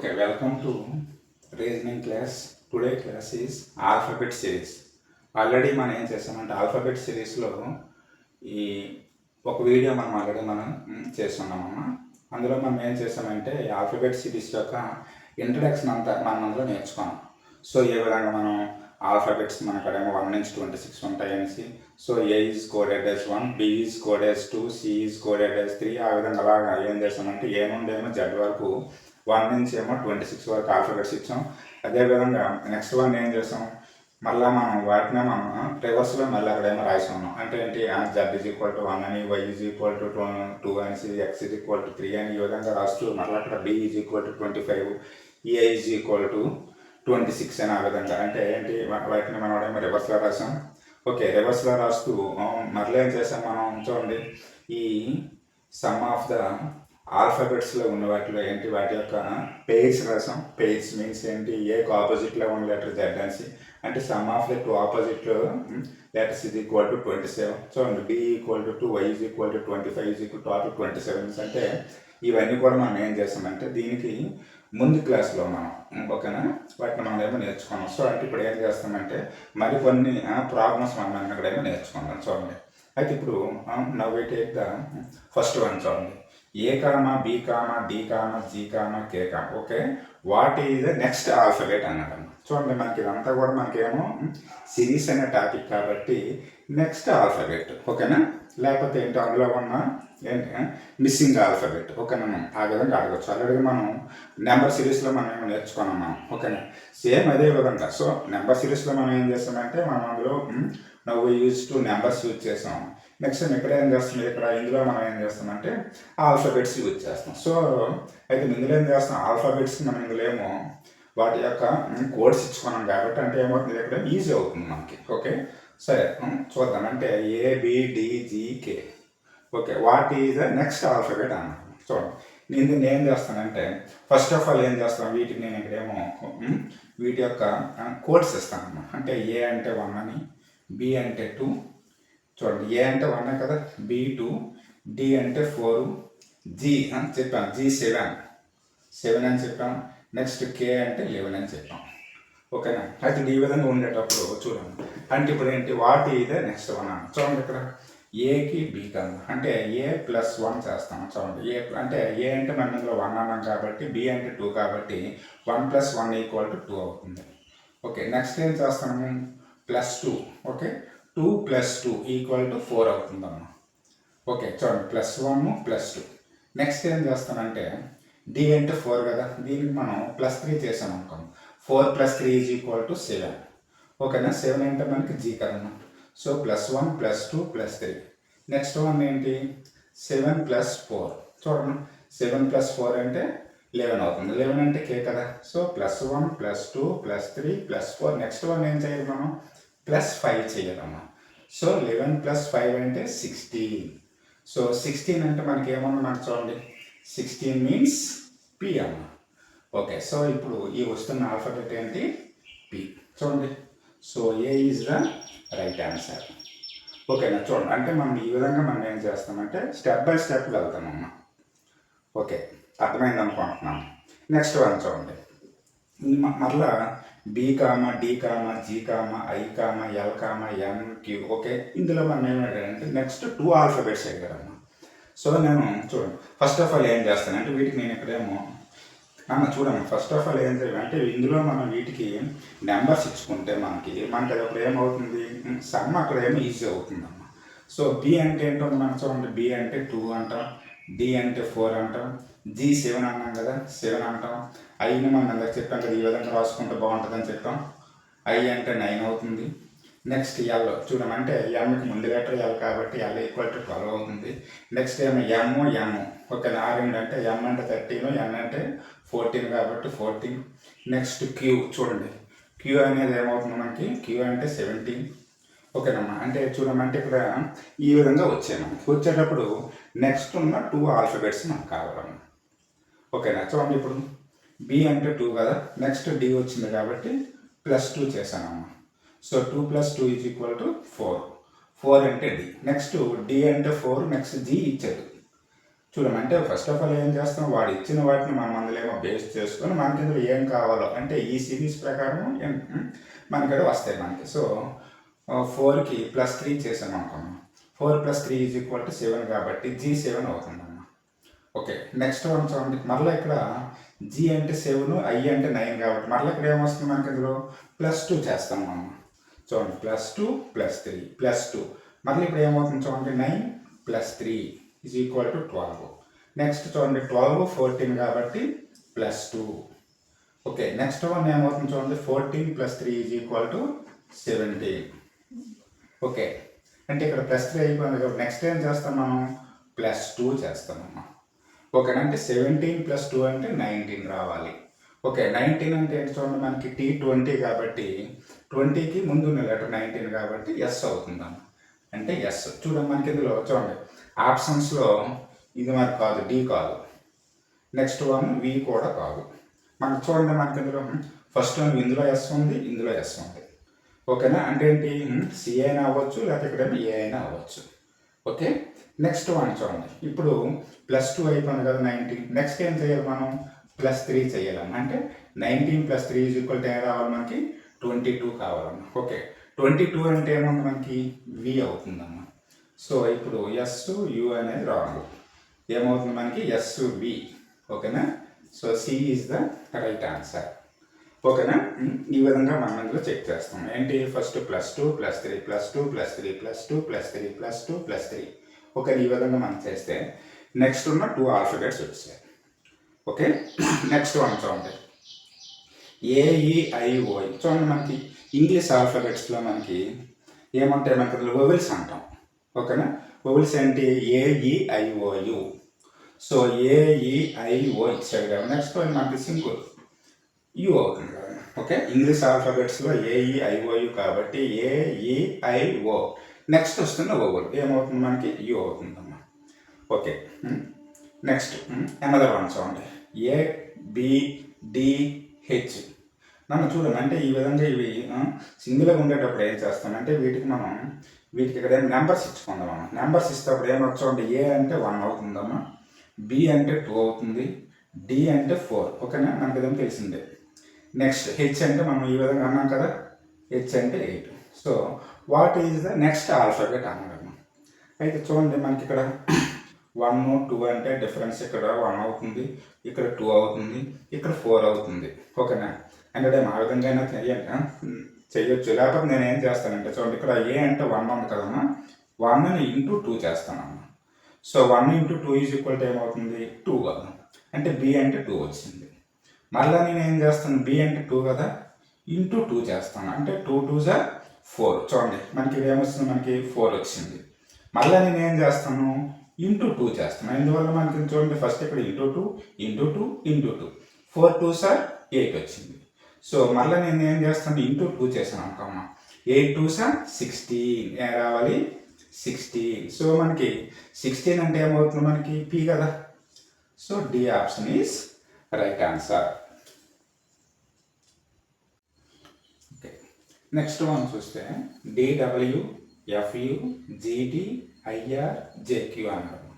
Okay, welcome to reasoning class. Today class is alphabet series. Already మనం ఏం చేస్తామంటే alphabet సిరీస్లో ఈ ఒక వీడియో మనం చేస్తున్నామమ్మ. అందులో మనం ఏం చేస్తామంటే ఈ ఆల్ఫాబెట్ సిరీస్ యొక్క ఇంట్రడక్షన్ అంతా మనం అందులో నేర్చుకున్నాం. సో ఏ విధంగా మనం ఆల్ఫాబెట్స్ మనకడేమో 1 నుంచి 26 ఉంటాయనేసి. So A is coded as 1, B is coded as 2, C is coded as 3. ఆ విధంగా అలాగా ఏం చేస్తామంటే ఏ నుండి ఏమో జెడ్ వరకు 1 నుంచి ఏమో 26 వరకు ఆల్ఫాబెట్స్ ఇచ్చాం. అదేవిధంగా నెక్స్ట్ వన్ ఏం చేస్తాం, మళ్ళీ మనం వాటిని మనం రివర్స్లో మళ్ళీ అక్కడేమో రాసి ఉన్నాం. అంటే ఏంటి, జెడ్ ఈజ్ ఈక్వల్ టు 1 అని, వై ఈజ్ ఈక్వల్ టు 2 అనేసి, ఎక్స్ ఈజ్ ఈక్వల్ టు 3 అని ఈ విధంగా రాస్తూ మళ్ళీ అక్కడ B is equal to 25, A is equal to 26 అని ఆ విధంగా. అంటే ఏంటి, వాటిని మనం ఏమో రివర్స్లో రాసాం. ఓకే, రివర్స్లో రాస్తూ మరలా ఏం చేసాం మనం చూడండి, ఈ సమ్ ఆఫ్ ద ఆల్ఫాబెట్స్లో ఉన్న వాటిలో ఏంటి, వాటి యొక్క పేర్స్ రాసాం. పేర్స్ మీన్స్ ఏంటి, ఏకు ఆపోజిట్లో ఉన్న లెటర్ జెడ్ అనేసి. అంటే సమ్ ఆఫ్ ద 2 ఆపోజిట్లో లెటర్స్ ఈజ్ ఈక్వల్ టు 27. చూడండి, B equal to 2, Y is equal to 25, is equal total 27. అంటే ఇవన్నీ కూడా మనం ఏం చేస్తామంటే దీనికి ముందు క్లాస్లో మనం ఓకేనా వాటిని మనం ఏమో నేర్చుకున్నాం. సో అంటే ఇప్పుడు ఏం చేస్తామంటే మరికొన్ని ప్రాబ్లమ్స్ మనం అక్కడేమో నేర్చుకున్నాం. చూడండి, అయితే ఇప్పుడు now we take the first one. చూడండి, A comma, B comma, D comma, G comma, K comma. Okay, what is the next alphabet అన్నమాట. చూడండి, మనకి ఇదంతా కూడా మనకేమో సిరీస్ అనే టాపిక్ కాబట్టి నెక్స్ట్ ఆల్ఫాబెట్ ఓకేనా, లేకపోతే ఏంటో అందులో ఉన్న ఏంటి మిస్సింగ్ ఆల్ఫాబెట్ ఓకేనా, ఆ విధంగా అడగచ్చు. ఆల్రెడీ మనం నెంబర్ సిరీస్లో మనం ఏమో నేర్చుకున్నాం మనం ఓకేనా. సేమ్ అదే విధంగా. సో నెంబర్ సిరీస్లో మనం ఏం చేస్తామంటే మనం అందులో నవ్వు యూజ్ టు నెంబర్స్ యూజ్ చేస్తాం. నెక్స్ట్ ఇక్కడ ఏం చేస్తాం, ఇందులో మనం ఏం చేస్తామంటే ఆల్ఫాబెట్స్ యూజ్ చేస్తాం. సో అయితే ఇందులో ఏం చేస్తాం, ఆల్ఫాబెట్స్కి మనం ఇందులో ఏమో వాటి యొక్క కోడ్స్ ఇచ్చుకున్నాం కాబట్టి అంటే ఏమవుతుంది, ఇక్కడ ఈజీ అవుతుంది మనకి. ఓకే, సరే చూద్దాం. అంటే ABDGK. Okay, what is the next alphabet అన్నాను. చూడండి, నేను ఏం చేస్తానంటే ఫస్ట్ ఆఫ్ ఆల్ ఏం చేస్తాను, వీటికి నేను ఇక్కడేమో వీటి యొక్క కోడ్స్ ఇస్తాను అన్నమాట. అంటే ఏ అంటే 1 అని, బి అంటే 2. చూడండి, ఏ అంటే 1 కదా, బి 2, డి అంటే 4, జీ అని చెప్పాను, జీ 7 అని చెప్పాను. నెక్స్ట్ కే అంటే 11 అని చెప్పాం. ఓకేనా, అయితే ఈ విధంగా ఉండేటప్పుడు చూడండి, అంటే ఇప్పుడు ఏంటి, what is the next one అని. చూడండి, ఇక్కడ ఏకి బి కన్నా అంటే ఏ ప్లస్ 1 చేస్తాం. చూడండి, ఏ అంటే ఏ అంటే మన ఇందులో 1 అన్నాం కాబట్టి, బి అంటే 2 కాబట్టి 1 + 1 = 2 అవుతుంది. ఓకే, నెక్స్ట్ ఏం చేస్తాము, +2. ఓకే, 2 + 2 = 4 అవుతుందమ్మా. ఓకే, చూడండి, +1 +2. నెక్స్ట్ ఏం చేస్తానంటే డి అంటే 4 కదా, దీనికి మనం +3 చేసాం అనుకోం. 4 + 3 = 7. ఓకేనా, 7 అంటే మనకి జీ కదమ్మా. సో +1 +2 +3. నెక్స్ట్ వన్ ఏంటి, 7 + 4. చూడండి, 7 + 4 అంటే 11 అవుతుంది. 11 అంటే కే కదా. సో +1 +2 +3 +4. నెక్స్ట్ వన్ ఏం చేయాలి మనం, +5 చేయాలమ్మా. సో 11 + 5 అంటే 16. సో 16 అంటే మనకి ఏమన్నా మనకు చూడండి, 16 మీన్స్ పి అమ్మ. ఓకే, సో ఇప్పుడు ఈ వస్తున్న ఆల్ఫాబెట్ ఏంటి, పి. చూడండి, so A is the right answer. ఓకేనా, చూడండి, అంటే మనం ఈ విధంగా మనం ఏం చేస్తామంటే స్టెప్ బై స్టెప్ వెళ్తామమ్మా. ఓకే, అర్థమైంది అనుకుంటున్నాను. నెక్స్ట్ వన్ చూడండి, మరలా B comma, D comma, G comma, I comma, L comma, N, Q. Okay, ఇందులో మనం ఏమంటే నెక్స్ట్ 2 ఆల్ఫాబెట్స్ అయ్యారమ్మా. సో నేను చూడండి, ఫస్ట్ ఆఫ్ ఆల్ ఏం చేస్తానంటే వీటికి నేను ఇక్కడేమో చూడండి, ఫస్ట్ ఆఫ్ ఆల్ ఏం చేయాలి అంటే ఇందులో మనం వీటికి నెంబర్స్ ఇచ్చుకుంటే మనకి అది అప్పుడు ఏమవుతుంది, సమ్ అక్కడ ఏమో ఈజీ అవుతుందమ్మా. సో బి అంటే ఏంటో మనం చూడండి, బి అంటే 2 అంటాం, డి అంటే 4 అంటాం, జీ 7 అన్నాం కదా, 7 అంటాం. ఐని మనం అందరికి చెప్పాం కదా, ఈ విధంగా రాసుకుంటే బాగుంటుందని చెప్పాం. ఐ అంటే 9 అవుతుంది. నెక్స్ట్ ఎల్ చూడమంటే ఎంకి ముందు లెటర్ ఎల్ కాబట్టి ఎల్ = 12 అవుతుంది. నెక్స్ట్ ఏమో ఎమ్. ఓకే, ఆరెండు అంటే ఎమ్ అంటే 13, ఎన్ అంటే 14 కాబట్టి 14. నెక్స్ట్ క్యూ చూడండి, క్యూ అనేది ఏమవుతుంది మనకి, క్యూ అంటే 17. ఓకేనమ్మా, అంటే చూడమంటే ఇక్కడ ఈ విధంగా వచ్చాయి మనకి. వచ్చేటప్పుడు నెక్స్ట్ ఉన్న 2 ఆల్ఫాబెట్స్ మనకు కావాలమ్మా. ఓకేనా, చూడండి, ఇప్పుడు బి అంటే 2 కదా, నెక్స్ట్ డి వచ్చింది కాబట్టి +2 చేశానమ్మా. సో 2 + 2 = 4. 4 అంటే డి. నెక్స్ట్ డి అంటే 4, నెక్స్ట్ జీ ఇచ్చాడు. చూడండి, అంటే ఫస్ట్ ఆఫ్ ఆల్ ఏం చేస్తాం, వాడు ఇచ్చిన వాటిని మనం అందులో బేస్ చేసుకొని మనకి ఇందులో ఏం కావాలో అంటే ఈ సిరీస్ ప్రకారం మనకి ఇక్కడ వస్తాయి మనకి. సో 4కి +3 చేసాం అనుకున్నాం. 4 + 3 = 7 కాబట్టి G7 అవుతుందమ్మా. ఓకే, నెక్స్ట్ వన్ చూడండి, మళ్ళీ ఇక్కడ G అంటే 7, I అంటే 9 కాబట్టి మళ్ళీ ఇక్కడ ఏమొస్తుంది మనకి ఇందులో +2 చేస్తాం మనం. చూడండి, +2 +3 +2 మళ్ళీ ఇప్పుడు ఏమవుతుంది చూడండి, 9 + 3 = 12. నెక్స్ట్ చూడండి 12 14 కాబట్టి +2. ఓకే, నెక్స్ట్ వన్ ఏమవుతుంది చూడండి, 14 + 3 = 17. ఓకే, అంటే ఇక్కడ +3 అయిపోయింది కాబట్టి నెక్స్ట్ ఏం చేస్తాం మనం, +2 చేస్తామమ్మా. ఓకేనా, అంటే 17 + 2 అంటే 19 రావాలి. ఓకే, 19 అంటే ఏంటి చూడండి, మనకి T20 కాబట్టి 20కి ముందు ఉన్న లెటర్ 19 కాబట్టి ఎస్ అవుతుందమ్మా. అంటే ఎస్. చూడండి, మనకి ఇందులో చూడండి ఆప్షన్స్లో ఇది మరి కాదు, డి కాదు, నెక్స్ట్ వన్ వి కూడా కాదు. మనకు చూడండి, మనకి ఇందులో ఫస్ట్ వన్ ఇందులో ఎస్ ఉంది, ఇందులో ఎస్ ఉంది. ఓకేనా, అంటే ఏంటి, సి అయినా అవ్వచ్చు లేకపోతే ఇక్కడ ఏ అయినా అవ్వచ్చు. ఓకే, నెక్స్ట్ వన్ చూడండి, ఇప్పుడు +2 అయిపోయింది కదా 19. నెక్స్ట్ ఏం చేయాలి మనం, +3 చేయాలమ్మా. అంటే 19 + 3 = ఏం రావాలి మనకి, 22 కావాలమ్మా. ఓకే, 22 అంటే ఏమన్నా మనకి వి అవుతుందమ్మా. సో ఇప్పుడు ఎస్ యు అనేది రాంగ్, ఏమవుతుంది మనకి ఎస్ వి. ఓకేనా, so C is the right answer. ఓకేనా, ఈ విధంగా మనం ఇందులో చెక్ చేస్తాం. ఏంటి, ఫస్ట్ +2 +3 +2 +3 +2 +3 +2 +3. ఓకే, ఈ విధంగా మనం చేస్తే నెక్స్ట్ ఉన్న 2 ఆల్ఫాబెట్స్ వచ్చాయి. ఓకే, నెక్స్ట్ వన్ చూడండి, AEIO. చూడండి, మనకి ఇంగ్లీష్ ఆల్ఫాబెట్స్లో మనకి ఏమంటాయి, మనకి వొవెల్స్ అంటాం. ఓకేనా, వొవెల్స్ ఏంటి, AEIOU. సో AEIO ఇచ్చాడు కదా, నెక్స్ట్ వన్ మనకి సింపుల్ యు అవుతుంది కదా. ఓకే, ఇంగ్లీష్ ఆల్ఫాబెట్స్లో AEIOU కాబట్టి AEIO. నెక్స్ట్ వస్తున్న వొవెల్ ఏమవుతుంది మనకి, యు అవుతుందమ్మా. ఓకే, నెక్స్ట్ అనదర్ వన్ చూడండి, ABDH. నన్ను చూడండి, అంటే ఈ విధంగా ఇవి సింగిల్గా ఉండేటప్పుడు ఏం చేస్తామంటే వీటికి ఇక్కడ నెంబర్స్ ఇచ్చుకుందాం. నెంబర్స్ ఇస్తేప్పుడు ఏమవుతుంది చూడండి, ఏ అంటే 1 అవుతుందమ్మా, B అంటే 2 అవుతుంది, D అంటే 4. ఓకేనా, మనకి ఏదైనా తెలిసిందే. నెక్స్ట్ H అంటే మనం ఈ విధంగా అన్నాం కదా, H అంటే 8. So what is the next alphabet అన్నాడు. అయితే చూడండి, మనకి ఇక్కడ 1 2 అంటే డిఫరెన్స్ ఇక్కడ 1 అవుతుంది, ఇక్కడ 2 అవుతుంది, ఇక్కడ 4 అవుతుంది. ఓకేనా, అంటే ఆ విధంగా అయినా చెయ్యొచ్చు. లేకపోతే నేను ఏం చేస్తానంటే చూడండి, ఇక్కడ ఏ అంటే 1 ఉంది కదమ్మా, 1ని × 2 చేస్తానమ్మా. సో 1 × 2 = ఏమవుతుంది, 2 కదా. అంటే B అంటే 2 వచ్చింది. మళ్ళీ నేను ఏం చేస్తాను, B అంటే 2 కదా, × 2 చేస్తాను. అంటే 2 2s are 4. చూడండి, మనకి ఏమొస్తుంది, మనకి 4 వచ్చింది. మళ్ళీ నేను ఏం చేస్తాను, × 2 చేస్తాను. ఎందువల్ల మనకి చూడండి, ఫస్ట్ ఇక్కడ × 2 × 2 × 2 4 2s are 8 వచ్చింది. సో మళ్ళీ నేను ఏం చేస్తాను, × 2 చేశాను అనుకోమ్మా, 8 2s are 16. ఏం రావాలి, 16. సో మనకి 16 అంటే ఏమవుతుంది మనకి, P కదా. So D option is right answer. Okay, next one చూస్తే DWFUGTIRJQ అన్నారు.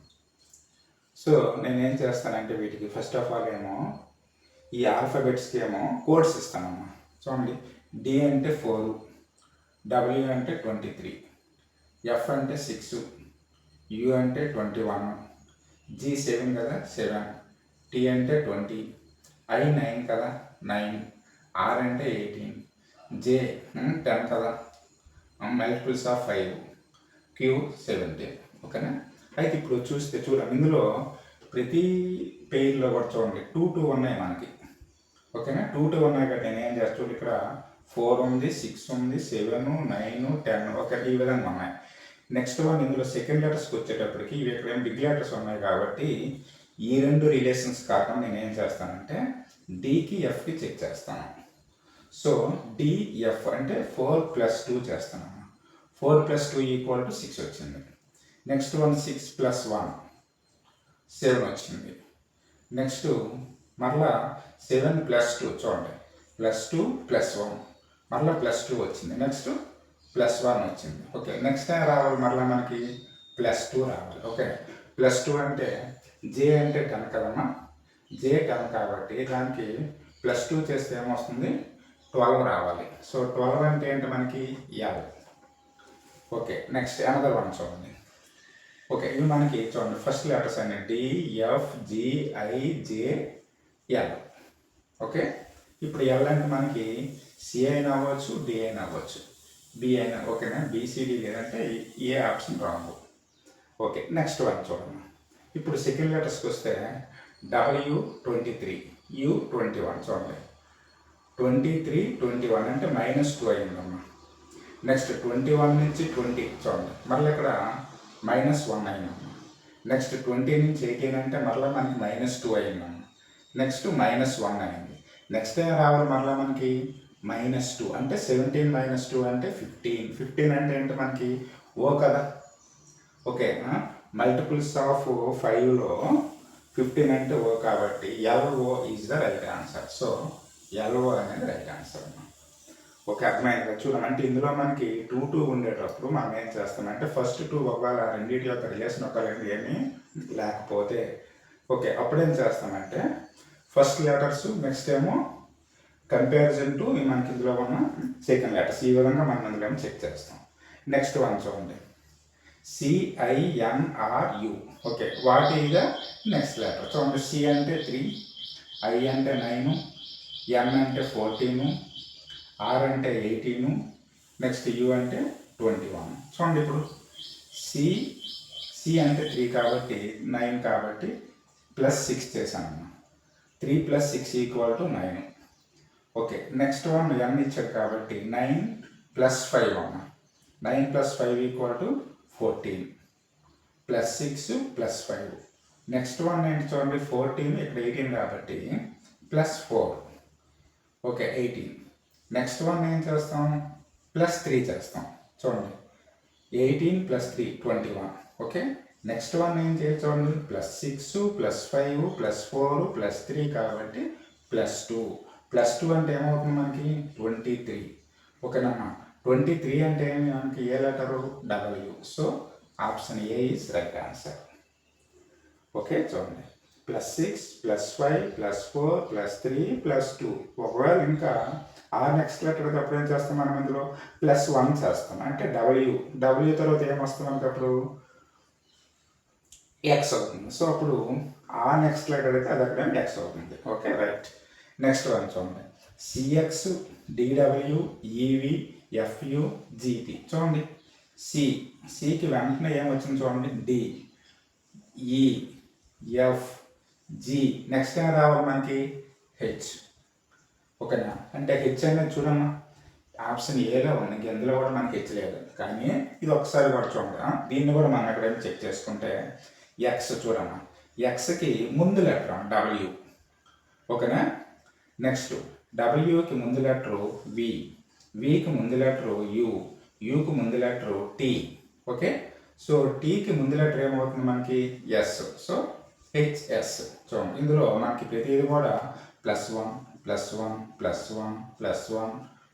సో నేనేం చేస్తానంటే వీటికి ఫస్ట్ ఆఫ్ ఆల్ ఏమో ఈ ఆల్ఫాబెట్స్కి ఏమో కోడ్స్ ఇస్తానమ్మా. చూడండి, D అంటే 4, W అంటే 23, F అంటే 6, U అంటే 21, G 7 కదా 7, T అంటే 20, I 9 కదా 9, R అంటే 18, J 10 కదా, మల్టిపుల్స్ ఆఫ్ 5, Q 17. ఓకేనా, అయితే ఇప్పుడు చూడండి, ఇందులో ప్రతి పేర్లో కూడా చూడండి 2 2 ఉన్నాయి మనకి. ఓకేనా, 2 2 ఉన్నాయి కాబట్టి నేను ఏం చేస్తాను, ఇక్కడ 4 ఉంది, 6 ఉంది, 7 9 10. ఓకే, ఈ విధంగా ఉన్నాయి. నెక్స్ట్ వన్ ఇందులో సెకండ్ లెటర్స్కి వచ్చేటప్పటికి ఇవి ఇక్కడ బిగ్ లెటర్స్ ఉన్నాయి కాబట్టి ఈ రెండు రిలేషన్స్ కాకుండా నేను ఏం చేస్తానంటే Dకి Fకి చెక్ చేస్తాను. సో DF అంటే 4 + 2 చేస్తాను. 4 + 2 = 6 వచ్చింది. నెక్స్ట్ వన్ 6 + 1 7 వచ్చింది. నెక్స్ట్ మరలా 7 + 2 చూడండి, +2 + 1 మరలా +2 వచ్చింది. నెక్స్ట్ +1 వచ్చింది. ఓకే, నెక్స్ట్ టైం రావాలి మరలా మనకి +2 రావాలి. ఓకే, +2 అంటే జే అంటే 10 కదమ్మా, జే 10 కాబట్టి దానికి +2 చేస్తే ఏమొస్తుంది 12 రావాలి. సో 12 అంటే ఏంటి మనకి L. Okay, next another one చూడండి. ఓకే, ఇవి మనకి చూడండి ఫస్ట్ లెటర్స్ అన్ని DFGIJL. ఓకే, ఇప్పుడు L అంటే మనకి C అయినా అవ్వచ్చు, D అయినా అవ్వచ్చు, B అయినా. ఓకేనా, BCD లేదంటే A option wrong. Okay, next one చూడండి. ఇప్పుడు సెకండ్ లెటర్స్కి వస్తే W23 U21 చూడండి. 23 21 అంటే -2 అయిందమ్మా. నెక్స్ట్ 21 నుంచి 20 చూడండి, మళ్ళీ ఇక్కడ -1 అయిందమ్మా. నెక్స్ట్ 20 నుంచి 18 అంటే మళ్ళీ మనకి -2 అయిందమ్మా. నెక్స్ట్ -1 అయింది. నెక్స్ట్ ఏం రావాలి మళ్ళీ మనకి -2 అంటే 17 - 2 అంటే 15. 15 అంటే ఏంటి మనకి ఓ కదా. ఓకే, మల్టిపుల్స్ ఆఫ్ 5లో 15 అంటే ఓ కాబట్టి LO is the right answer. So LO అనేది రైట్ ఆన్సర్. ఓకే, అర్థమైంది కదా. చూడండి, అంటే ఇందులో మనకి 2 2 ఉండేటప్పుడు మనం ఏం చేస్తామంటే ఫస్ట్ 2 ఒకవేళ రెండింటి యొక్క రిలేషన్ ఒకవేళ ఏమీ లేకపోతే ఓకే అప్పుడేం చేస్తామంటే ఫస్ట్ లెటర్స్ నెక్స్ట్ ఏమో కంపారిజన్ టు మనకి ఇందులో ఉన్న సెకండ్ లెటర్స్, ఈ విధంగా మనం అందులో చెక్ చేస్తాం. నెక్స్ట్ వన్ చూడండి, CINRU. Okay, what is the next letter చూడండి. C అంటే 3, I అంటే 9, N అంటే 14, R అంటే 18, నెక్స్ట్ U అంటే 21. చూడండి, ఇప్పుడు C అంటే 3 కాబట్టి 9 కాబట్టి +6 చేశాను. 3 + 6 = 9. ఓకే, నెక్స్ట్ వన్ N ఇచ్చాడు కాబట్టి 9 + 5 అన్న. 9 + 5 = 14 +6 + 5. నెక్స్ట్ వన్ ఏంటి చూడండి, 14 ఇక్కడ 18 కాబట్టి +4. ఓకే, 18. నెక్స్ట్ వన్ ఏం చేస్తాం, +3 చేస్తాం. చూడండి, 18 + 3 21. ఓకే, నెక్స్ట్ వన్ ఏం చేయాలి చూడండి, +6 +5 +4 +3 కాబట్టి +2. +2 అంటే ఏమవుతుంది మనకి 23. ఓకేనమ్మా, 23 అంటే మనకి ఏ letter W. So option A is right answer. Okay, చూడండి, +6 +5 +4 +3 +2. ఒకవేళ ఇంకా ఆ నెక్స్ట్ లెటర్ అప్పుడు ఏం చేస్తాం మనం ఇందులో +1 చేస్తాం. అంటే W తర్వాత ఏమొస్తుంది మనకి అప్పుడు X అవుతుంది. సో అప్పుడు ఆ నెక్స్ట్ లెటర్ అయితే అది అక్కడ X అవుతుంది. Okay, right. నెక్స్ట్ వన్ చూడండి, CX DW EV FU GP. చూడండి, సికి వెంటనే ఏమొచ్చింది చూడండి, D E F G. Next ఏం రావాలి మనకి H. ఓకేనా, అంటే H అనేది చూడమ్మా ఆప్షన్ ఏలో ఉంది, ఇందులో కూడా మనకి H లేదు. కానీ ఇది ఒకసారి కూడా చూడండి, దీన్ని కూడా మనం ఎక్కడైనా చెక్ చేసుకుంటే X చూడమ్మా, Xకి ముందు లెటర్ W. ఓకేనా, నెక్స్ట్ Wకి ముందు లెటరు V, Vకి ముందు లెటరు U, Uకి ముందు లెటరు T. ఓకే, సో Tకి ముందు లెటర్ ఏమవుతుంది మనకి S. So HS. చూడండి, ఇందులో మనకి ప్రతిదీ కూడా +1 +1 +1 +1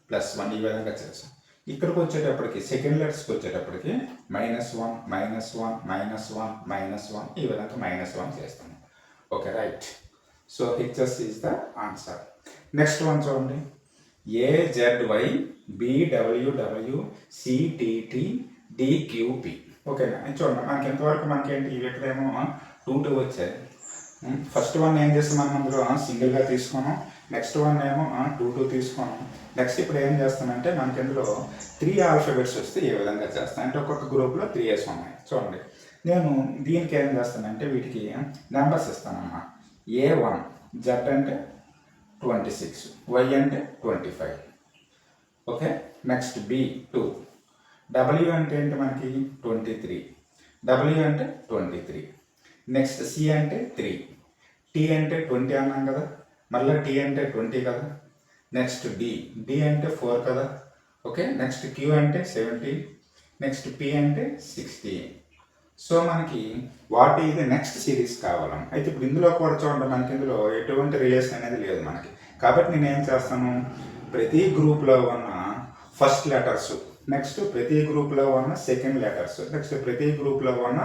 +1 ఈ విధంగా చేస్తాం. ఇక్కడికి వచ్చేటప్పటికి సెకండ్ లెటర్స్కి వచ్చేటప్పటికి -1 -1 -1 ఈ విధంగా -1 చేస్తాం. Okay, right. So HS is the answer. Next one చూడండి, AZY BWW CTT DQP. ఓకేనా, చూడండి మనకి ఎంతవరకు మనకేంటి ఇక్కడేమో 2 2 వచ్చాయి. ఫస్ట్ వన్ ఏం చేస్తాం మనం అందులో సింగిల్గా తీసుకున్నాం. నెక్స్ట్ వన్ ఏమో 2 2 తీసుకున్నాం. నెక్స్ట్ ఇప్పుడు ఏం చేస్తానంటే మనకి ఇందులో 3 ఆల్ఫాబెట్స్ వస్తే ఏ విధంగా చేస్తాను అంటే ఒక్కొక్క గ్రూప్లో 3 A's ఉన్నాయి. చూడండి, నేను దీనికి ఏం చేస్తానంటే వీటికి నెంబర్స్ ఇస్తానమ్మా. A1 Z అంటే 26, Y అంటే 25. ఓకే, నెక్స్ట్ B2 W అంటే ఏంటి మనకి 23, W అంటే 23. నెక్స్ట్ C అంటే 3, T అంటే 20 అన్నాం కదా, మళ్ళీ T అంటే 20 కదా. నెక్స్ట్ D అంటే 4 కదా. ఓకే, నెక్స్ట్ Q అంటే 17, నెక్స్ట్ P అంటే 16. సో మనకి what is the next series కావాలి. అయితే ఇప్పుడు ఇందులో కూడా చూడండి మనకి ఇందులో ఎటువంటి రిలేషన్ అనేది లేదు మనకి. కాబట్టి నేను ఏం చేస్తాను, ప్రతి గ్రూప్లో ఉన్న ఫస్ట్ లెటర్స్, నెక్స్ట్ ప్రతి గ్రూప్లో ఉన్న సెకండ్ లెటర్స్, నెక్స్ట్ ప్రతి గ్రూప్లో ఉన్న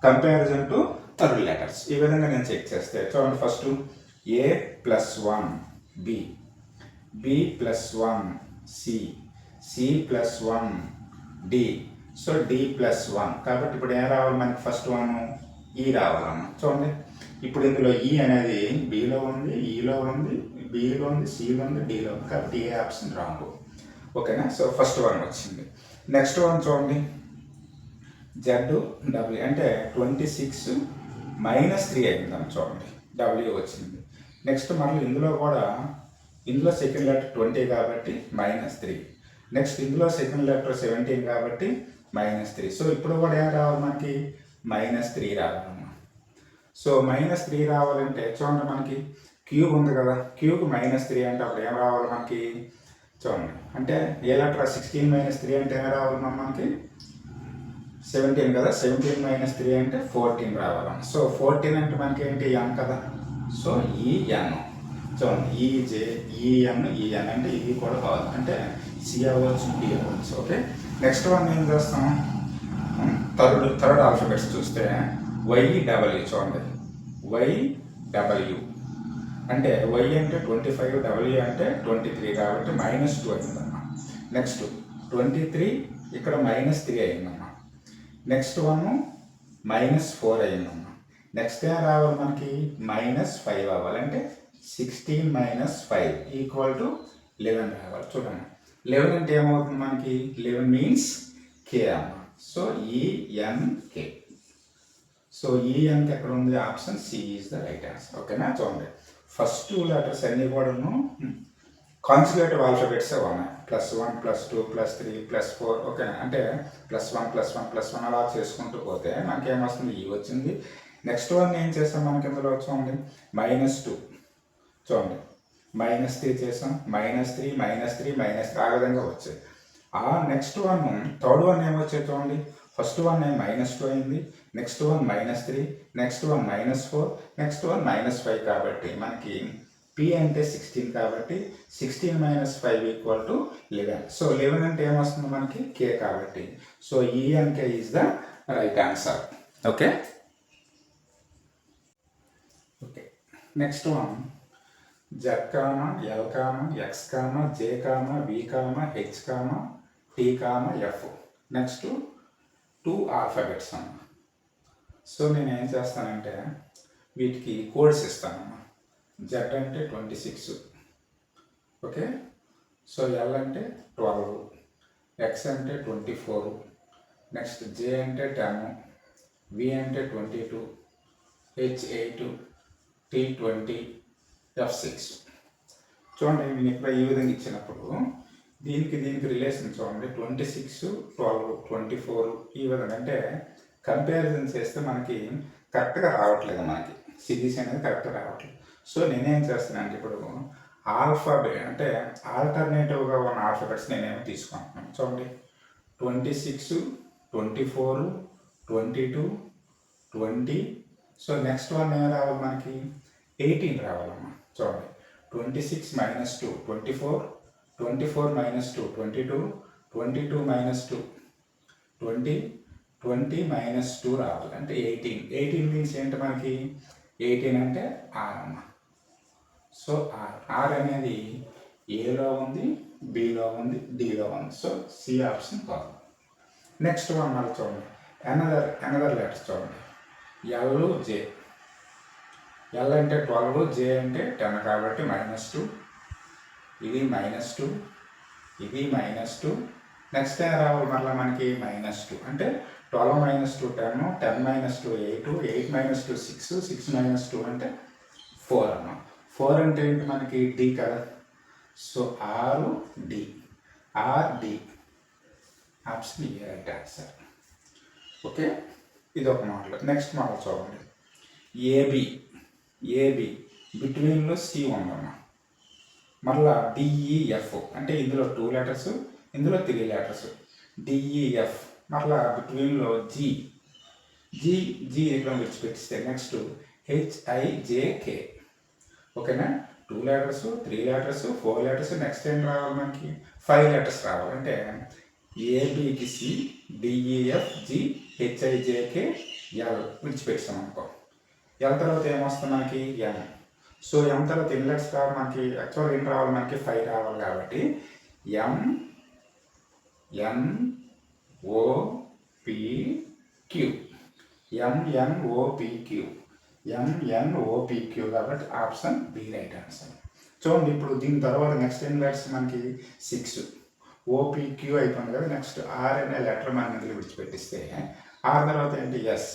కంపారిజన్ టు థర్డ్ లెటర్స్. ఈ విధంగా నేను చెక్ చేస్తే చూడండి, first A +1 B, B +1 C, C +1 D, so D +1. కాబట్టి ఇప్పుడు ఏం రావాలి మనకి? ఫస్ట్ వన్ ఈ రావాలమ్మా. చూడండి, ఇప్పుడు ఇందులో ఈ అనేది బిలో ఉంది, ఈలో ఉంది, బిలో ఉంది, సిలో ఉంది, డిలో ఉంది. కాబట్టి ఏ ఆప్షన్ రాంగ్. ఓకేనా? సో ఫస్ట్ వన్ వచ్చింది. నెక్స్ట్ వన్ చూడండి, ZW అంటే 26 -3 అయిందని చూడండి, W వచ్చింది. నెక్స్ట్ మళ్ళీ ఇందులో కూడా, ఇందులో సెకండ్ లెటర్ 20 కాబట్టి -3. నెక్స్ట్ ఇందులో సెకండ్ లెటర్ 17 కాబట్టి -3. సో ఇప్పుడు కూడా ఏం రావాలి మనకి? -3 రావాలమ్మా. సో -3 రావాలంటే చూడండి, మనకి క్యూబ్ ఉంది కదా, క్యూబ్ -3 అంటే అప్పుడు ఏం రావాలి మనకి? చూడండి, అంటే ఏ లెటర్ 16 - 3 అంటే ఏం రావాలి మనకి? 17 కదా, 17 - 3 అంటే 14 రావాలి. సో 14 అంటే మనకి ఏంటి? ఎన్ కదా. సో ఈ ఎన్ చూడండి, ఈఎన్ అంటే ఇది కూడా కావాలి, అంటే సి అవ్వచ్చు, డి అవ్వచ్చు. ఓకే, నెక్స్ట్ వన్ ఏం చేస్తాం? థర్డ్ ఆల్ఫాబెట్స్ చూస్తే YW చూడండి, YW అంటే Y అంటే 25, W అంటే 23 కాబట్టి -2 అయిందమ్మా. నెక్స్ట్ 23 ఇక్కడ -3 అయిందమ్మా. నెక్స్ట్ వన్ -4 అయిందమ్మా. నెక్స్ట్ ఏం రావాలి మనకి? -5 అవ్వాలి, అంటే 16 - 5 = 11 రావాలి. చూడండి, 11 అంటే ఏమవుతుంది మనకి? 11 మీన్స్ K అమ్మా. So ENK. సో ENK ఎక్కడ ఉంది? Option C is the right answer. ఓకేనా? చూడండి, ఫస్ట్ 2 లెటర్స్ అన్నీ కూడాను కాన్సిక్యూటివ్ ఆల్ఫాబెట్స్ ఉన్నాయి. +1 +2 +3 +4. ఓకేనా? అంటే +1 +1 +1 అలా చేసుకుంటూ పోతే మనకి ఏమొస్తుంది? ఈ వచ్చింది. నెక్స్ట్ వన్ ఏం చేస్తాం మనకి? ఇందులో చూడండి, -2 చూడండి, -3 చేసాం, -3 -3 -3 ఆ విధంగా వచ్చాయి. ఆ నెక్స్ట్ వన్ థర్డ్ వన్ ఏమొచ్చాయి చూడండి, ఫస్ట్ వన్ -2 అయింది, next one -3, next one -4, next one -5 కాబట్టి మనకి P అంటే 16 కాబట్టి 16 - 5 = 11. సో 11 అంటే ఏమొస్తుంది మనకి? K కాబట్టి. So ENK is the right answer. Okay, okay, next one Z, L, X, J, V, H, T, F. Next 2 alphabets అమ్మా. సో నేను ఏం చేస్తానంటే వీటికి కోడ్స్ ఇస్తానమ్మా. Z అంటే 26, ఓకే. సో L అంటే 12, X అంటే 24, నెక్స్ట్ J అంటే 10, V అంటే 22, H 8, T 20, F 6. చూడండి, నేను ఇక్కడ ఈ విధంగా ఇచ్చినప్పుడు దీనికి రిలేషన్ చూడండి, 26, 12, 24 ఈ విధంగా. అంటే కంపారిజన్ చేస్తే మనకి కరెక్ట్గా రావట్లేదు, మనకి సిరీస్ అనేది కరెక్ట్గా రావట్లేదు. సో నేనేం చేస్తానంటే ఇప్పుడు ఆల్ఫాబెట్ అంటే ఆల్టర్నేటివ్గా ఉన్న ఆల్ఫాబెట్స్ నేనేమో తీసుకుంటున్నాను. చూడండి, 26, 24, 22, 20. సో నెక్స్ట్ వన్ ఏం రావాలి మనకి? 18 రావాలమ్మా. చూడండి, 26 - 2 24, 24 - 2 22, 22 - 2 20, 20 - 2 రావాలి, అంటే 18. 18 మీన్స్ ఏంటి మనకి? 18 అంటే R అమ్మ. సో R అనేది ఏలో ఉంది, బిలో ఉంది, డిలో ఉంది. సో సి ఆప్షన్ కాదు. నెక్స్ట్ వన్ మళ్ళీ చూడండి, అనదర్ లెటర్స్ చూడండి, L, J. L అంటే 12, J అంటే 10 కాబట్టి -2, ఇది -2, ఇది -2. నెక్స్ట్ ఏం రావాలి మళ్ళీ మనకి? -2 అంటే 12 - 2 10, 10 - 2 8, 8 - 2 6, 6 - 2 అంటే 4 అన్న. 4 అంటే ఏంటి మనకి? D కదా. So RD option A right answer. Okay, ఇది ఒక మోడల్. నెక్స్ట్ మోడల్ చూడండి, ఏబి బిట్వీన్లో C ఉందన్న. మళ్ళా DEF అంటే ఇందులో 2 లెటర్స్, ఇందులో 3 లెటర్స్. DEF మళ్ళా బిట్వీన్లో G ఇక్కడ విడిచిపెట్టిస్తే నెక్స్ట్ HIJK. ఓకేనా? 2 లెటర్స్, 3 లెటర్స్, 4 లెటర్స్. నెక్స్ట్ ఏం రావాలి మనకి? 5 లెటర్స్ రావాలి. అంటే ABకి C, DEF, G, HIJK, L విడిచిపెట్టాం అనుకో. ఎల్ తర్వాత ఏమొస్తుంది మనకి ఎం. సో ఎం తర్వాత ఇన్లెట్స్ కావాలి మనకి, యాక్చువల్గా ఏం రావాలి మనకి 5 రావాలి కాబట్టి ఎం ఎన్ ఓ పి క్యూ, ఎంఎన్ఓపిక్యూ, ఎంఎన్ఓపిక్యూ కాబట్టి ఆప్షన్ బి రైట్ ఆన్సర్. చూడండి ఇప్పుడు దీని తర్వాత నెక్స్ట్ ఇన్లెట్స్ మనకి 6 ఓపిక్యూ అయిపోయింది కదా, నెక్స్ట్ ఆర్ అనే లెటర్ మన ఇందులో విడిచిపెట్టిస్తే ఆర్ తర్వాత ఏంటి S,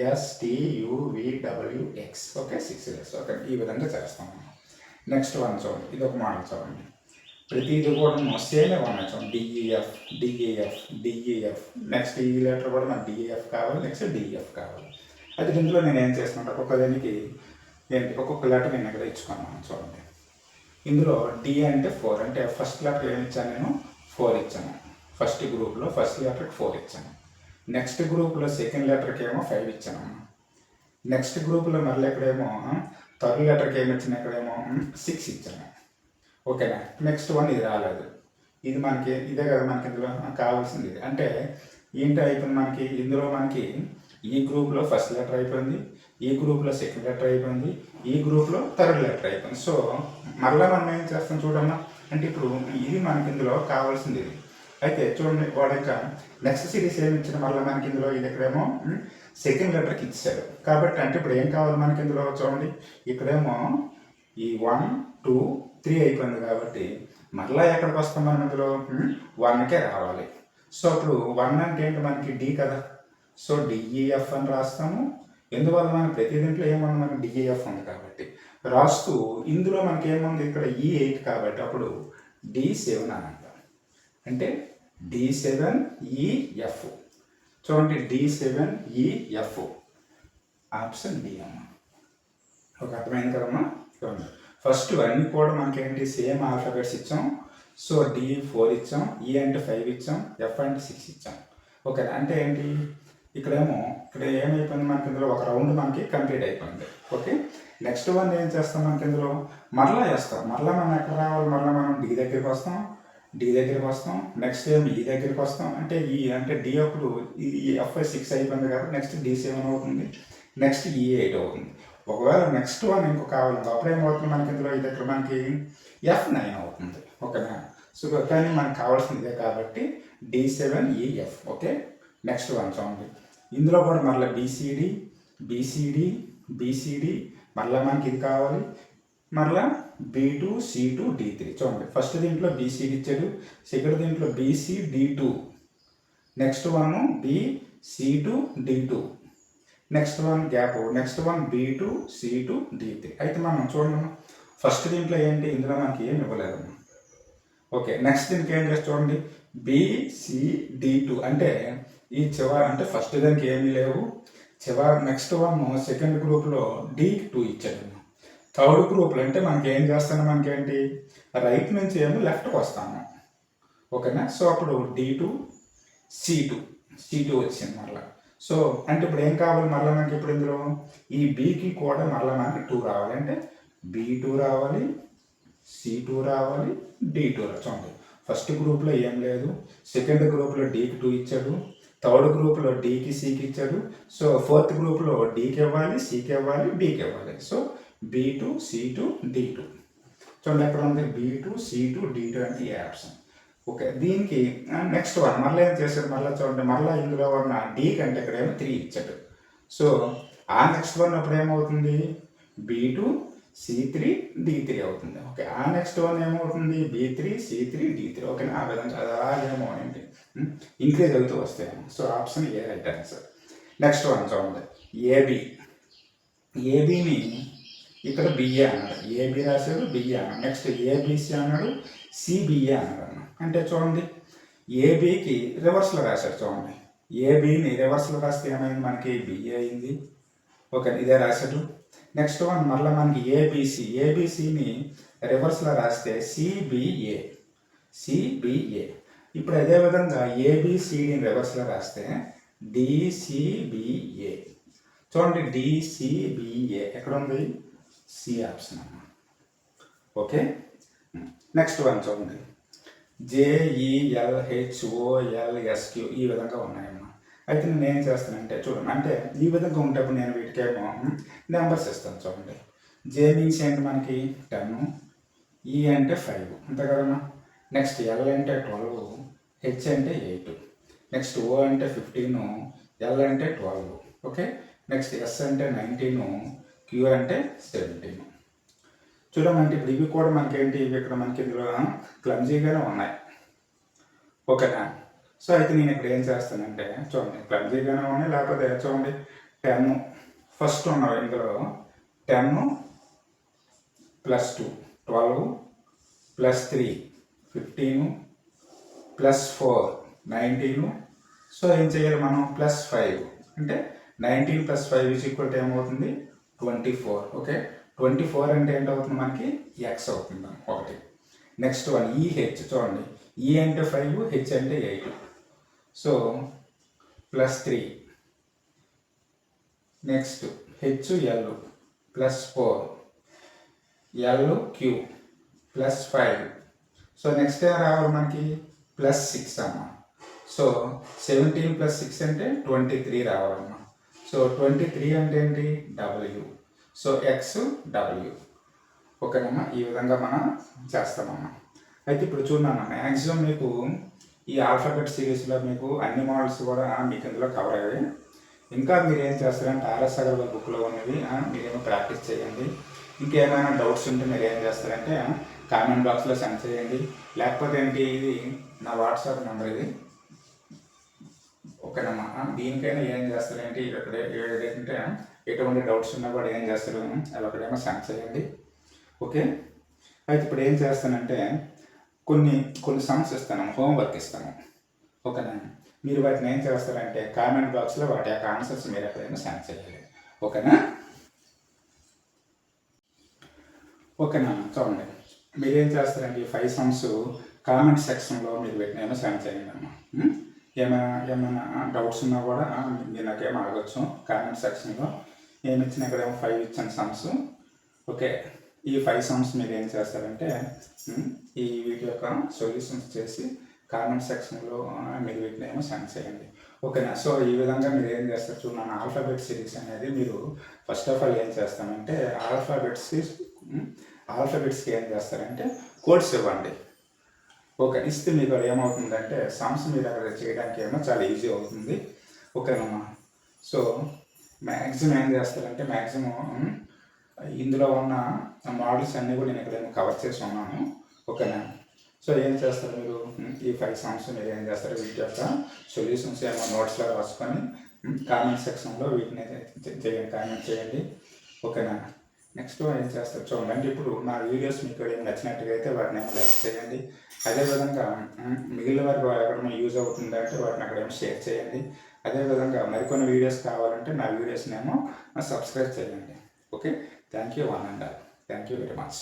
STUVWX. Okay 6 letters. Okay ఈ విధంగా చేస్తాం మనం. నెక్స్ట్ వన్ చూడండి, ఇది ఒక మోడల్ చూడండి. ప్రతిది కూడా సేమే ఉన్నాయి చూడండి, డిఈఎఫ్. నెక్స్ట్ ఈ లెటర్ కూడా మనకి డిఈఎఫ్ కావాలి, నెక్స్ట్ డిఈఎఫ్ కావాలి. అయితే ఇందులో నేను ఏం చేస్తున్నాను, ఒక్కొక్క దానికి ఏంటి ఒక్కొక్క లెటర్ నేను ఇక్కడ ఇచ్చుకున్నాను చూడండి. ఇందులో డి అంటే 4, అంటే ఫస్ట్ లెటర్ ఏమి ఇచ్చాను నేను 4 ఇచ్చాను. ఫస్ట్ గ్రూప్లో ఫస్ట్ లెటర్కి 4 ఇచ్చాను. నెక్స్ట్ గ్రూప్లో సెకండ్ లెటర్కి ఏమో 5 ఇచ్చాను. నెక్స్ట్ గ్రూప్లో మళ్ళీ ఇక్కడేమో థర్డ్ లెటర్కి ఏమి ఇచ్చాను, ఇక్కడేమో 6 ఇచ్చాను. ఓకేనా. నెక్స్ట్ వన్ ఇది రాలేదు, ఇది మనకి ఇదే కదా మనకి ఇందులో కావాల్సింది ఇది. అంటే ఏంటి అయిపోయింది మనకి ఇందులో మనకి ఈ గ్రూప్లో ఫస్ట్ లెటర్ అయిపోయింది, ఈ గ్రూప్లో సెకండ్ లెటర్ అయిపోయింది, ఈ గ్రూప్లో థర్డ్ లెటర్ అయిపోయింది. సో మళ్ళీ మనం ఏం చేస్తాం చూడమ్మా, అంటే ఇప్పుడు ఇది మనకి ఇందులో కావాల్సింది ఇది. అయితే చూడండి వాడు ఇంకా నెక్స్ట్ సిరీస్ ఏమి ఇచ్చిన మళ్ళీ మనకి ఇందులో ఇది ఇక్కడేమో సెకండ్ లెటర్కి ఇచ్చాడు కాబట్టి, అంటే ఇప్పుడు ఏం కావాలి మనకి ఇందులో చూడండి, ఇక్కడేమో ఈ 1 2 3 అయిపోయింది కాబట్టి మళ్ళీ ఎక్కడికి వస్తాం మనం ఇందులో 1కే రావాలి. సో అప్పుడు 1 అంటే ఏంటి మనకి డి కదా, సో డిఈఎఫ్ అని రాస్తాము. ఎందువల్ల మనకి ప్రతి దీంట్లో ఏమన్నా మనకి డిఈఎఫ్ ఉంది కాబట్టి రాస్తూ, ఇందులో మనకి ఏముంది ఇక్కడ E8 కాబట్టి అప్పుడు D7 అని అంటాం. అంటే D7EF. చూడండి D7EF ఆప్షన్ డి అమ్మ. ఒక అర్థమైంది కదమ్మా. చూడండి ఫస్ట్ అన్నీ కూడా మనకి ఏంటి సేమ్ ఆల్ఫాబెట్స్ ఇచ్చాం. సో D4 ఇచ్చాం, E అంటే 5 ఇచ్చాం, F అంటే 6 ఇచ్చాం. ఓకే అంటే ఏంటి ఇక్కడ ఏమైపోయింది మనకి ఇందులో ఒక రౌండ్ మనకి కంప్లీట్ అయిపోయింది. ఓకే నెక్స్ట్ వన్ ఏం చేస్తాం మనకి ఇందులో మరలా చేస్తాం. మరలా మనం ఎక్కడ రావాలి, మరలా మనం డి దగ్గరికి వస్తాం, నెక్స్ట్ ఏం ఈ దగ్గరికి వస్తాం. అంటే ఈ అంటే డి అప్పుడు ఈ F5 6 అయిపోయింది కాబట్టి నెక్స్ట్ D7 అవుతుంది, నెక్స్ట్ E8 అవుతుంది. ఒకవేళ నెక్స్ట్ వన్ ఇంకో కావాలి అప్పుడు ఏమవుతుంది మనకి ఇందులో ఈ దగ్గర మనకి F9 అవుతుంది. ఓకేనా. సో కానీ మనకు కావాల్సింది ఇదే కాబట్టి D7EF. ఓకే నెక్స్ట్ వన్ చూడండి, ఇందులో కూడా మళ్ళీ బీసీడీ మళ్ళీ మనకి ఇది కావాలి, మళ్ళీ B2 C2 D3. చూడండి ఫస్ట్ దీంట్లో బీసీడీ ఇచ్చాడు, సెకండ్ దీంట్లో BCD2, next one BC2 D2, next one gap, next one B2 C2 D3. అయితే మనం చూడండి ఫస్ట్ దీంట్లో ఏంటి ఇందులో మనకి ఏమి ఇవ్వలేదు. ఓకే నెక్స్ట్ దీనికి ఏం చేసి చూడండి BCD2 అంటే ఈ చివరి అంటే ఫస్ట్ దానికి ఏమీ లేవు, చివరి నెక్స్ట్ వన్ సెకండ్ గ్రూప్లో D2 ఇచ్చాడు. థర్డ్ గ్రూప్లో అంటే మనకి ఏం చేస్తాను మనకి ఏంటి రైట్ నుంచి ఏమో లెఫ్ట్కి వస్తాము. ఓకేనా. సో అప్పుడు D2 C2 వచ్చింది మళ్ళీ. సో అంటే ఇప్పుడు ఏం కావాలి మళ్ళీ మనకి ఇప్పుడు ఇందులో ఈ బీకి కూడా మళ్ళీ మనకి 2 రావాలి, అంటే B2 రావాలి, C2 రావాలి, D2 రావాలి. చూడండి ఫస్ట్ గ్రూప్లో ఏం లేదు, సెకండ్ గ్రూప్లో Dకి 2 ఇచ్చాడు, థర్డ్ గ్రూప్లో Dకి Cకి ఇచ్చాడు. సో ఫోర్త్ గ్రూప్లో Dకి ఇవ్వాలి, Cకి ఇవ్వాలి, Bకి ఇవ్వాలి. So B2 C2 D2. చూడండి ఎక్కడ ఉంది B2 C2 D2 అంటే ఈ ఆప్షన్. ఓకే దీనికి నెక్స్ట్ వన్ మళ్ళీ ఏం చేశాడు మళ్ళీ చూడండి మళ్ళీ ఇందులో ఉన్న D కంటే ఇక్కడ ఏమో 3 ఇచ్చాడు. సో ఆ నెక్స్ట్ వన్ అప్పుడు ఏమవుతుంది B2 C3 D3 అవుతుంది. ఓకే ఆ నెక్స్ట్ వన్ ఏమవుతుంది B3 C3 D3. ఓకేనా. ఆ విధంగా అలాగేమో ఏంటి ఇంక్రీజ్ అవుతూ వస్తాయేమో. సో ఆప్షన్ ఏ రైట్ ఆన్సర్. నెక్స్ట్ వన్ చూడండి ఏబీని ఇక్కడ బిఏ అన్నాడు, ఏబి రాశాడు బిఏ అన్నాడు, నెక్స్ట్ ఏబిసి అన్నాడు, సిబిఏ అన్నాడు. అంటే చూడండి ఏబికి రివర్స్లో రాశాడు. చూడండి ఏబిని రివర్స్లో రాస్తే ఏమైంది మనకి బిఏ అయింది. ఓకే ఇదే రాశాడు. నెక్స్ట్ వన్ మళ్ళీ మనకి ఏబిసిని రివర్స్లో రాస్తే సిబిఏ. ఇప్పుడు అదేవిధంగా ఏబిసిని రివర్స్లో రాస్తే డిసిబిఏ. చూడండి డిసిబిఏ ఎక్కడ ఉంది సి ఆప్షన్ అన్న. ఓకే నెక్స్ట్ వన్ చూడండి JELHOLSQ ఈ విధంగా ఉన్నాయమ్మా. అయితే నేను ఏం చేస్తానంటే చూడండి, అంటే ఈ విధంగా ఉండేప్పుడు నేను వీటికేమో నెంబర్స్ ఇస్తాను. చూడండి, జే మీన్స్ ఏంటి మనకి 10, ఈ అంటే 5 అంతే కదమ్మా. నెక్స్ట్ ఎల్ అంటే 12, హెచ్ అంటే 8, నెక్స్ట్ ఓ అంటే 15, ఎల్ అంటే 12. ఓకే, నెక్స్ట్ ఎస్ అంటే 19, క్యూ అంటే 17. చూడమంటే ఇప్పుడు ఇవి కూడా మనకేంటి, ఇవి ఇక్కడ మనకి ఇందులో క్లమ్జీగానే ఉన్నాయి. ఓకేనా. సో అయితే నేను ఇక్కడ ఏం చేస్తానంటే చూడండి, క్లమ్జీగానే ఉన్నాయి, లేకపోతే చూడండి 10 ఫస్ట్ ఉన్నవి ఇందులో 10 + 2 12 + 3 15 + 4 19. సో ఏం చేయాలి మనం, +5 అంటే 19 + 5 ఏమవుతుంది 24. ఓకే, 24 అంటే ఏంటవుతుంది మనకి ఎక్స్ అవుతుంది ఒకటి. నెక్స్ట్ వన్ ఈ హెచ్, చూడండి ఈ అంటే 5, హెచ్ అంటే 8. So +3. Next H L +4, L Q +5. So next ఏం రావాలి మనకి +6 అమ్మ. సో 17 + 6 అంటే 23 రావాలమ్మా. సో 23 అంటే ఏంటి డబ్ల్యూ. So X W. ఓకేనమ్మా, ఈ విధంగా మనం చేస్తామమ్మా. అయితే ఇప్పుడు చూడమ్మా, మ్యాక్సిమం మీకు ఈ ఆల్ఫాబెట్ సిరీస్లో మీకు అన్ని మోడల్స్ కూడా మీకు ఇందులో కవర్ అయ్యాయి. ఇంకా మీరు ఏం చేస్తారంటే ఆర్ఎస్ అగర్వాల్ బుక్లో ఉన్నవి మీరేమో ప్రాక్టీస్ చేయండి. ఇంకేమైనా డౌట్స్ ఉంటే మీరు ఏం చేస్తారంటే కామెంట్ బాక్స్లో సెండ్ చేయండి. లేకపోతే ఏంటి, ఇది నా వాట్సాప్ నెంబర్ ఇది. ఓకేనమ్మా, దీనికైనా ఏం చేస్తారంటే ఇక్కడ ఏంటంటే ఎటువంటి డౌట్స్ ఉన్నా కూడా ఏం చేస్తారు అవి అక్కడేమో సెండ్ చేయండి. ఓకే, అయితే ఇప్పుడు ఏం చేస్తానంటే కొన్ని సమ్స్ ఇస్తాను, హోంవర్క్ ఇస్తాను. ఓకేనా, మీరు వాటిని ఏం చేస్తారంటే కామెంట్ బాక్స్లో వాటి యొక్క ఆన్సర్స్ మీరు ఎక్కడైనా సెండ్ చేయాలి. ఓకేనా. ఓకేనా, చూడండి మీరేం చేస్తారంటే ఈ 5 సమ్స్ కామెంట్ సెక్షన్లో మీరు వీటిని సెండ్ చేయండి అమ్మా. ఏమైనా డౌట్స్ ఉన్నా కూడా మీరు నాకేమో అడగచ్చు కామెంట్ సెక్షన్లో. ఏమి ఇచ్చిన ఇక్కడేమో 5 ఇచ్చాను సమ్స్. ఓకే, ఈ 5 సమ్స్ మీరు ఏం చేస్తారంటే ఈ వీటి యొక్క సొల్యూషన్స్ చేసి కామెంట్ సెక్షన్లో మీరు వీటిని ఏమో సెండ్ చేయండి. ఓకేనా. సో ఈ విధంగా మీరు ఏం చేస్తారు చూడండి, ఆల్ఫాబెట్ సిరీస్ అనేది మీరు ఫస్ట్ ఆఫ్ ఆల్ ఏం చేస్తామంటే ఆల్ఫాబెట్స్కి ఏం చేస్తారంటే కోడ్స్ ఇవ్వండి. ఓకే, ఇస్తే మీకు ఏమవుతుందంటే సమ్స్ మీరు అక్కడ చేయడానికి ఏమో చాలా ఈజీ అవుతుంది. ఓకేనమ్మా. సో మ్యాక్సిమం ఏం చేస్తారంటే ఇందులో ఉన్న మోడల్స్ అన్నీ కూడా నేను ఇక్కడ కవర్ చేసి ఉన్నాను. ఓకేనా. సో ఏం చేస్తారు మీరు ఈ 5 సమ్స్ మీరు ఏం చేస్తారు, వీటి యొక్క సొల్యూషన్స్ ఏమో నోట్స్లో రాసుకొని కామెంట్ సెక్షన్లో వీటిని కామెంట్ చేయండి. ఓకేనా. నెక్స్ట్ ఏం చేస్తారు చూడండి, ఇప్పుడు నా వీడియోస్ మీకు ఏం నచ్చినట్టుగా అయితే వాటిని ఏమో లైక్ చేయండి. అదేవిధంగా మిగిలిన వారికి ఎక్కడైనా యూజ్ అవుతుందంటే వాటిని అక్కడేమో షేర్ చేయండి. అదేవిధంగా మరికొన్ని వీడియోస్ కావాలంటే నా వీడియోస్ని ఏమో సబ్స్క్రైబ్ చేయండి. Okay, thank you one and all. Thank you very much.